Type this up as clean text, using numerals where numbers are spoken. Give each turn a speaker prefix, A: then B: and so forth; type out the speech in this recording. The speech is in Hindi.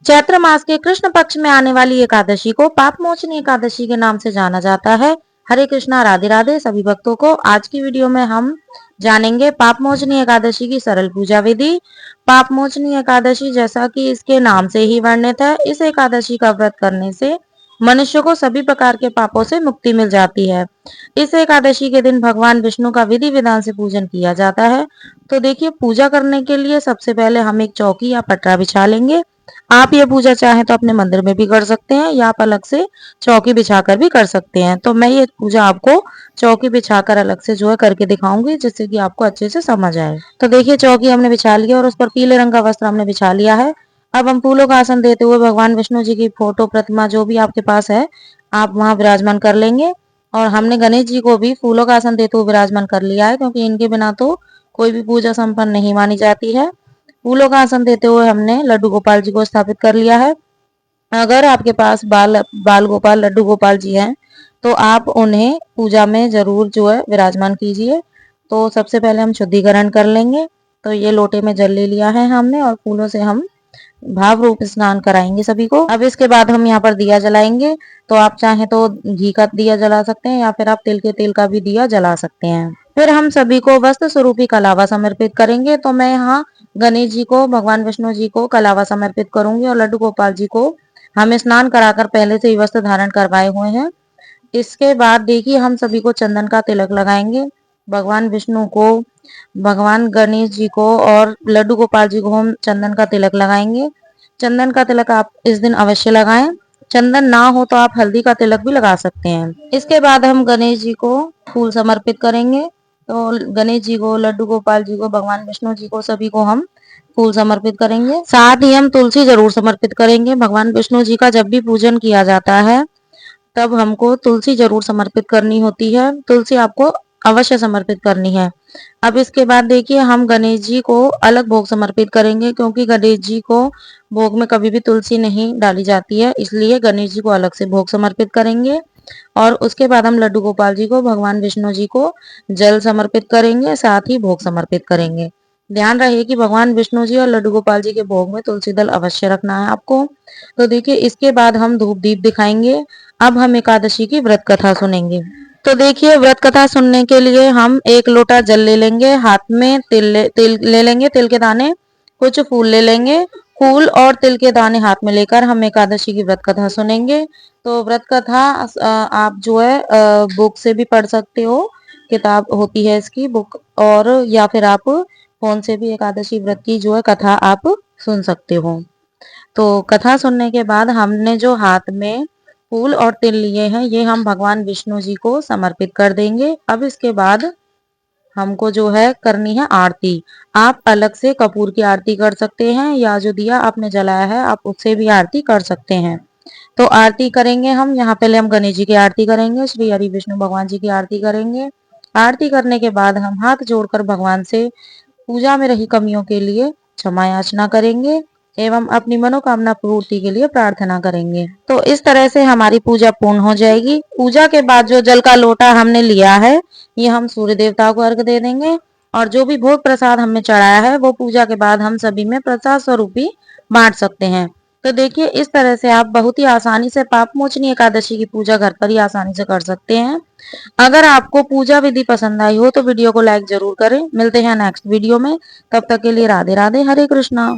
A: चैत्र मास के कृष्ण पक्ष में आने वाली एकादशी को पापमोचनी एकादशी के नाम से जाना जाता है। हरे कृष्णा, राधे राधे सभी भक्तों को। आज की वीडियो में हम जानेंगे पापमोचनी एकादशी की सरल पूजा विधि। पापमोचनी एकादशी जैसा कि इसके नाम से ही वर्णित है, इस एकादशी का व्रत करने से मनुष्य को सभी प्रकार के पापों से मुक्ति मिल जाती है। इस एकादशी के दिन भगवान विष्णु का विधि विधान से पूजन किया जाता है। तो देखिए, पूजा करने के लिए सबसे पहले हम एक चौकी या पटरा बिछा लेंगे। आप ये पूजा चाहें तो अपने मंदिर में भी कर सकते हैं या आप अलग से चौकी बिछाकर भी कर सकते हैं। तो मैं ये पूजा आपको चौकी बिछाकर अलग से जो है करके दिखाऊंगी, जिससे कि आपको अच्छे से समझ आए। तो देखिए, चौकी हमने बिछा लिया और उस पर पीले रंग का वस्त्र हमने बिछा लिया है। अब हम फूलों का आसन देते हुए भगवान विष्णु जी की फोटो, प्रतिमा जो भी आपके पास है, आप वहां विराजमान कर लेंगे। और हमने गणेश जी को भी फूलों का आसन देते हुए विराजमान कर लिया है, क्योंकि इनके बिना तो कोई भी पूजा संपन्न नहीं मानी जाती है। फूलों का आसन देते हुए हमने लड्डू गोपाल जी को स्थापित कर लिया है। अगर आपके पास बाल गोपाल, लड्डू गोपाल जी हैं, तो आप उन्हें पूजा में जरूर जो है विराजमान कीजिए। तो सबसे पहले हम शुद्धिकरण कर लेंगे। तो ये लोटे में जल ले लिया है हमने और फूलों से हम भाव रूप स्नान कराएंगे सभी को। अब इसके बाद हम यहाँ पर दिया जलाएंगे। तो आप चाहें तो घी का दिया जला सकते हैं या फिर आप तिल के तेल का भी दिया जला सकते हैं। फिर हम सभी को वस्त्र स्वरूपी कलावा समर्पित करेंगे। तो मैं यहाँ गणेश जी को, भगवान विष्णु जी को कलावा समर्पित करूंगी और लड्डू गोपाल जी को हम स्नान कराकर पहले से ही वस्त्र धारण करवाए हुए हैं। इसके बाद देखिए, हम सभी को चंदन का तिलक लगाएंगे। भगवान विष्णु को, भगवान गणेश जी को और लड्डू गोपाल जी को हम चंदन का तिलक लगाएंगे। चंदन का तिलक आप इस दिन अवश्य लगाएं। चंदन ना हो तो आप हल्दी का तिलक भी लगा सकते हैं। इसके बाद हम गणेश जी को फूल समर्पित करेंगे। तो गणेश जी को, लड्डू गोपाल जी को, भगवान विष्णु जी को, सभी को हम फूल समर्पित करेंगे। साथ ही हम तुलसी जरूर समर्पित करेंगे। भगवान विष्णु जी का जब भी पूजन किया जाता है, तब हमको तुलसी जरूर समर्पित करनी होती है। तुलसी आपको अवश्य समर्पित करनी है। अब इसके बाद देखिए, हम गणेश जी को अलग भोग समर्पित करेंगे, क्योंकि गणेश जी को भोग में कभी भी तुलसी नहीं डाली जाती है, इसलिए गणेश जी को अलग से भोग समर्पित करेंगे। और उसके बाद हम लड्डू गोपाल जी को, भगवान विष्णु जी को जल समर्पित करेंगे, साथ ही भोग समर्पित करेंगे। ध्यान रहे कि भगवान विष्णु जी और लड्डू गोपाल जी के भोग में तुलसी दल अवश्य रखना है आपको। तो देखिए, इसके बाद हम धूप दीप दिखाएंगे। अब हम एकादशी की व्रत कथा सुनेंगे। तो देखिए, व्रत कथा सुनने के लिए हम एक लोटा जल ले लेंगे, हाथ में तिल ले लेंगे, तिल के दाने, कुछ फूल ले लेंगे। फूल और तिल के दाने हाथ में लेकर हम एकादशी की व्रत कथा सुनेंगे। तो व्रत कथा आप जो है बुक से भी पढ़ सकते हो, किताब होती है इसकी बुक, और या फिर आप फोन से भी एकादशी व्रत की जो है कथा आप सुन सकते हो। तो कथा सुनने के बाद हमने जो हाथ में फूल और तिल लिए हैं, ये हम भगवान विष्णु जी को समर्पित कर देंगे। अब इसके बाद हमको जो है करनी है आरती। आप अलग से कपूर की आरती कर सकते हैं या जो दिया आपने जलाया है आप उससे भी आरती कर सकते हैं। तो आरती करेंगे हम। यहाँ पहले हम गणेश जी की आरती करेंगे, श्री हरि विष्णु भगवान जी की आरती करेंगे। आरती करने के बाद हम हाथ जोड़कर भगवान से पूजा में रही कमियों के लिए क्षमा याचना करेंगे एवं अपनी मनोकामना पूर्ति के लिए प्रार्थना करेंगे। तो इस तरह से हमारी पूजा पूर्ण हो जाएगी। पूजा के बाद जो जल का लोटा हमने लिया है, ये हम सूर्य देवता को अर्घ दे देंगे और जो भी भोग प्रसाद हमने चढ़ाया है वो पूजा के बाद हम सभी में प्रसाद स्वरूप ही बांट सकते हैं। तो देखिए, इस तरह से आप बहुत ही आसानी से पाप मोचनी एकादशी की पूजा घर पर ही आसानी से कर सकते हैं। अगर आपको पूजा विधि पसंद आई हो तो वीडियो को लाइक जरूर करें। मिलते हैं नेक्स्ट वीडियो में। तब तक के लिए राधे राधे, हरे कृष्णा।